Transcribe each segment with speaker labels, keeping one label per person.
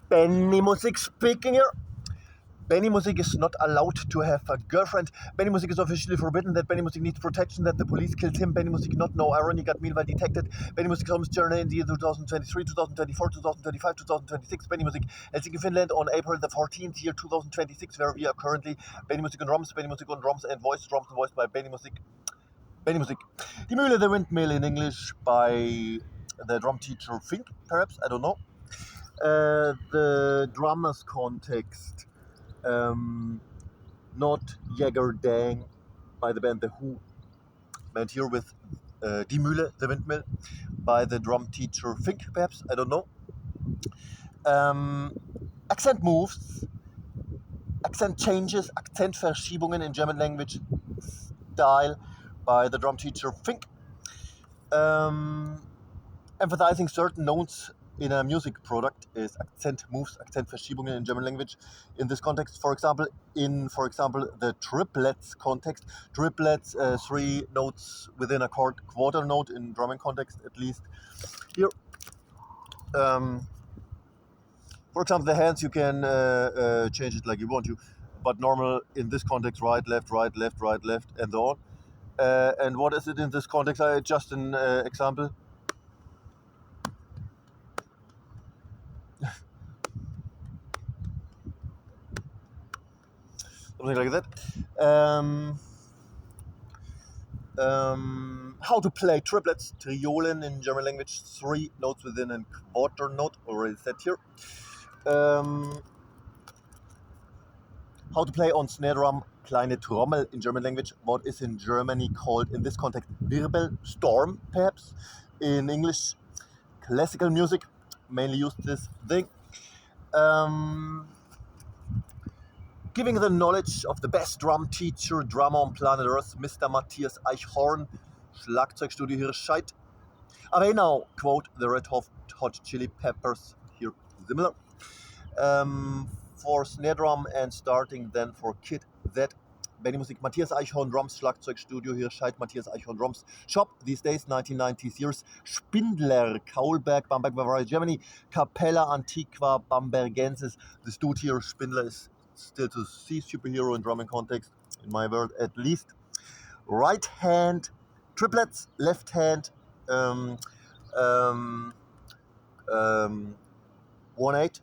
Speaker 1: Benimusik speaking here. Benimusik is not allowed to have a girlfriend. Benimusik is officially forbidden. That Benimusik needs protection. That the police killed him. Benimusik not know. Irony got meanwhile detected. BenimusikisnotallowedtohaveaGirlfriend journey in the year 2023, 2024, 2025, 2026. Benimusik, Helsinki, Finland on April the 14th, year 2026, where we are currently. BenimusikonDrums, BenimusikonDrums, and voice drums voiced by Benimusik. Benimusik. Die Mühle, the windmill in English by the drum teacher Fink, perhaps, I don't know. The drummer's context, not Jäger Dang by the band The Who, and here with Die Mühle, the windmill, by the drum teacher Fink, perhaps, I don't know. Accent moves, accent changes, Akzentverschiebungen in German language style by the drum teacher Fink. Emphasizing certain notes in a music product is accent moves, Akzentverschiebungen in German language. In this context, for example, the triplets context, triplets, 3 notes within a quarter note in drumming context, at least. Here, for example, the hands, you can change it like you want to, but normal in this context, right, left, right, left, right, left, and so on. And what is it in this context? Just an example. Something like that. How to play triplets, Triolen in German language, 3 notes within a quarter note, already said here. How to play on snare drum, kleine Trommel in German language, what is in Germany called in this context Wirbelsturm, perhaps. In English, classical music, mainly used this thing. Giving the knowledge of the best drum teacher, drummer on planet Earth, Mr. MatthiasEichhorn, SchlagzeugstudioHirschaid. I now quote the Red Hot Chili Peppers, here similar. For snare drum and starting then for kit that Benimusik, MatthiasEichhornDrums, SchlagzeugstudioHirschaid, MatthiasEichhornDrums shop these days, 1990s years, Spindler, Kaulberg, Bamberg, Bavaria, Germany, Capella Antiqua Bambergensis. This dude here, Spindler, is still to see superhero in drumming context, in my world at least. Right hand triplets, left hand 1/8,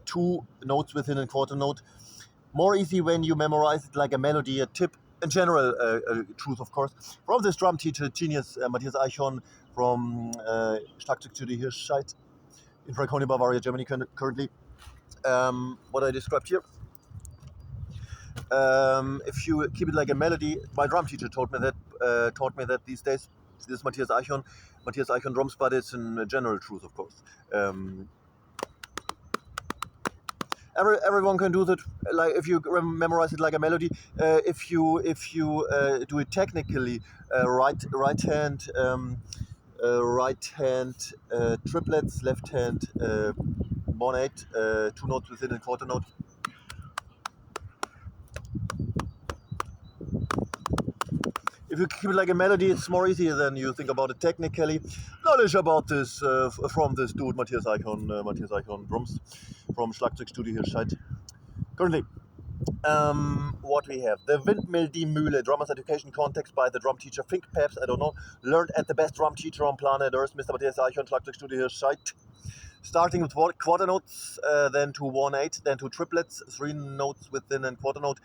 Speaker 1: 2 notes within a quarter note. More easy when you memorize it like a melody, a tip, in general, truth of course. From this drum teacher, genius MatthiasEichhorn from SchlagzeugstudioHirschaid in Franconia, Bavaria, Germany currently. What I described here. If you keep it like a melody, my drum teacher taught me that these days. This is MatthiasEichhornDrums, but it's in general truth, of course. Everyone can do that. Like if you memorize it like a melody. If you do it technically, right hand triplets, left hand 1/8, 2 notes within a quarter note. If you keep it like a melody, it's more easier than you think about it technically. Knowledge about this from this dude, MatthiasEichhornDrums from SchlagzeugstudioHirschaid. Currently, what we have, the windmill Die Mühle, drummer's education context by the drum teacher Fink, perhaps, I don't know. Learned at the best drum teacher on planet Earth, Mr. MatthiasEichhorn, SchlagzeugstudioHirschaid. Starting with quarter notes, then to 1/8, then to triplets, 3 notes within a quarter note,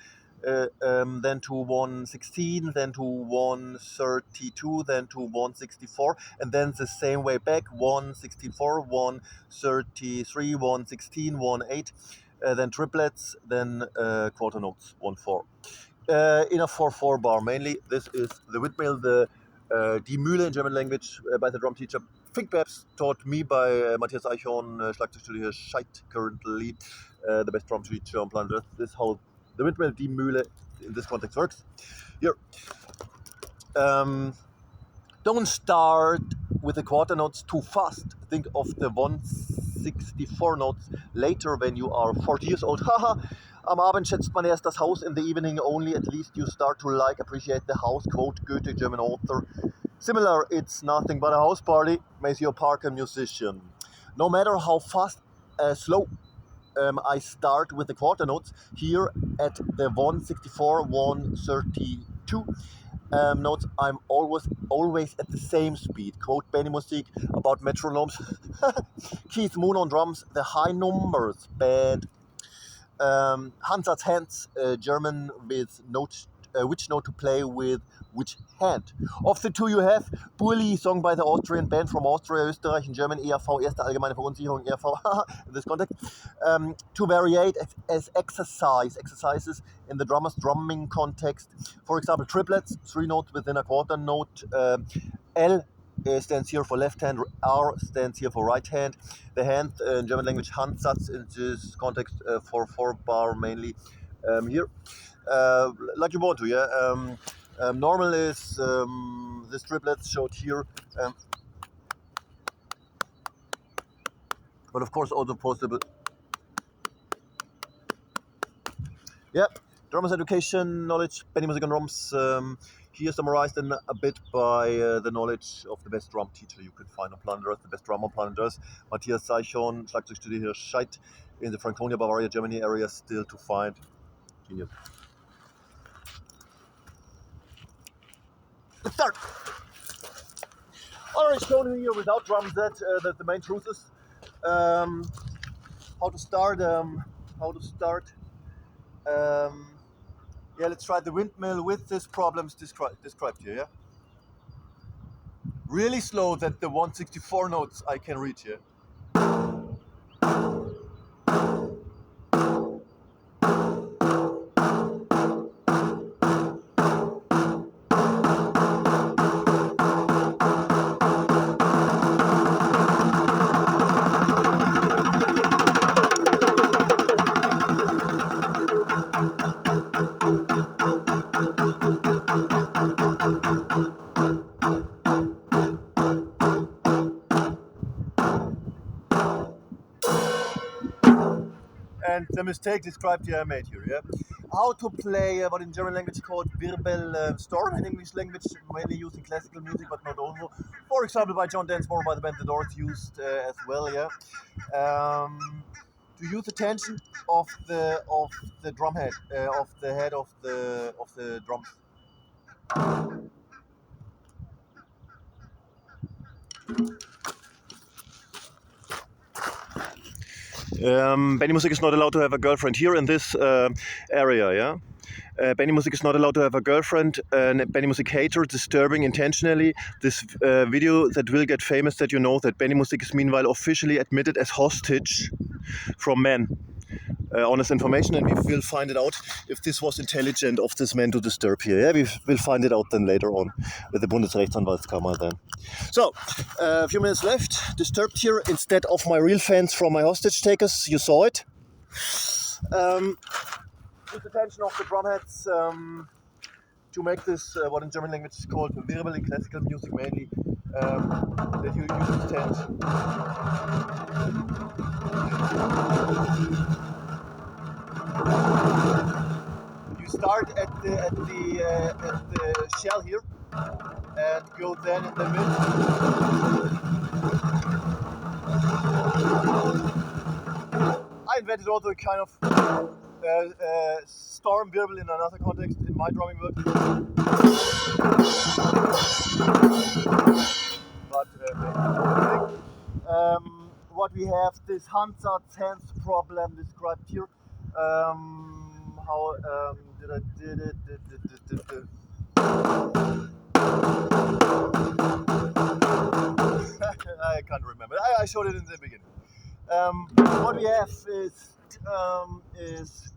Speaker 1: then to 1/16, then to 1/32, then to 1/64, and then the same way back, 1/64, 1/33, 1/16, 1/8, then triplets, then quarter notes, 1/4. In a 4/4 bar mainly. This is the windmill, the Die Mühle in German language by the drum teacher Fink, perhaps taught me by MatthiasEichhorn, SchlagzeugstudioHirschaid, currently the best drum teacher on planet Earth. This is how the windmill Die Mühle in this context works. Here, don't start with the quarter notes too fast. Think of the 1/64 notes later when you are 40 years old. Haha, am Abend schätzt man erst das Haus, in the evening only, at least you start to appreciate the house. Quote Goethe, German author. Similar, it's nothing but a house party, makes you a Parker musician. No matter how fast, slow, I start with the quarter notes here at the 164, 132 notes. I'm always at the same speed. Quote Benimusik about metronomes. Keith Moon on drums, the high numbers bad. Hansard's hands, German with note, which note to play with which hand. Of the two you have Burli, song by the Austrian band from Austria, Österreich, in German, ERV, erste allgemeine Verunsicherung, ERV, in this context. To variate as exercises in the drummer's drumming context. For example, triplets, 3 notes within a quarter note. L stands here for left hand, R stands here for right hand. The hand in German language, Handsatz, in this context for 4-bar mainly here. Like you want to, yeah. Normal is this triplets showed here, but of course also possible. Yeah, drummers education knowledge, BenimusikonDrums. Here summarized in a bit by the knowledge of the best drum teacher you could find on planet Earth, the best drummer on planet Earth, MatthiasEichhorn, SchlagzeugstudioHirschaid, in the Franconia, Bavaria, Germany area, still to find. Genius. Let's start. Already shown here without drum set that the main truth is how to start. Yeah, let's try the windmill with these problems described here. Yeah, really slow that the 164 notes I can reach here. And the mistake described here I made here, yeah? How to play what in German language called Wirbelsturm, in English language mainly used in classical music but not only. For example, by John Densmore, by the band The Doors, used as well, yeah? To use the tension of the drum head, of the head of the drums. Benimusik is not allowed to have a girlfriend here in this area, yeah? Benimusik is not allowed to have a girlfriend. Benimusik hater disturbing intentionally this video that will get famous, that you know that Benimusik is meanwhile officially admitted as hostage from men. Honest information, and we will find it out if this was intelligent of this man to disturb here. Yeah, we will find it out then later on with the Bundesrechtsanwaltskammer then. So, a few minutes left. Disturbed here instead of my real fans from my hostage takers. You saw it. With the tension of the drum heads to make this what in German language is called Wirbel in classical music mainly. That you use this tension. You start at the shell here and go then in the middle. I invented also a kind of storm wirbel in another context in my drumming world. But what we have, this Hansard's hands problem described here. How did I did it? I can't remember. I showed it in the beginning. What we have is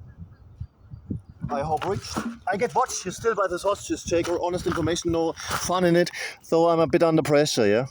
Speaker 1: I hope reached. I get watched here still by this hostage taker. Honest information, no fun in it. So I'm a bit under pressure, yeah.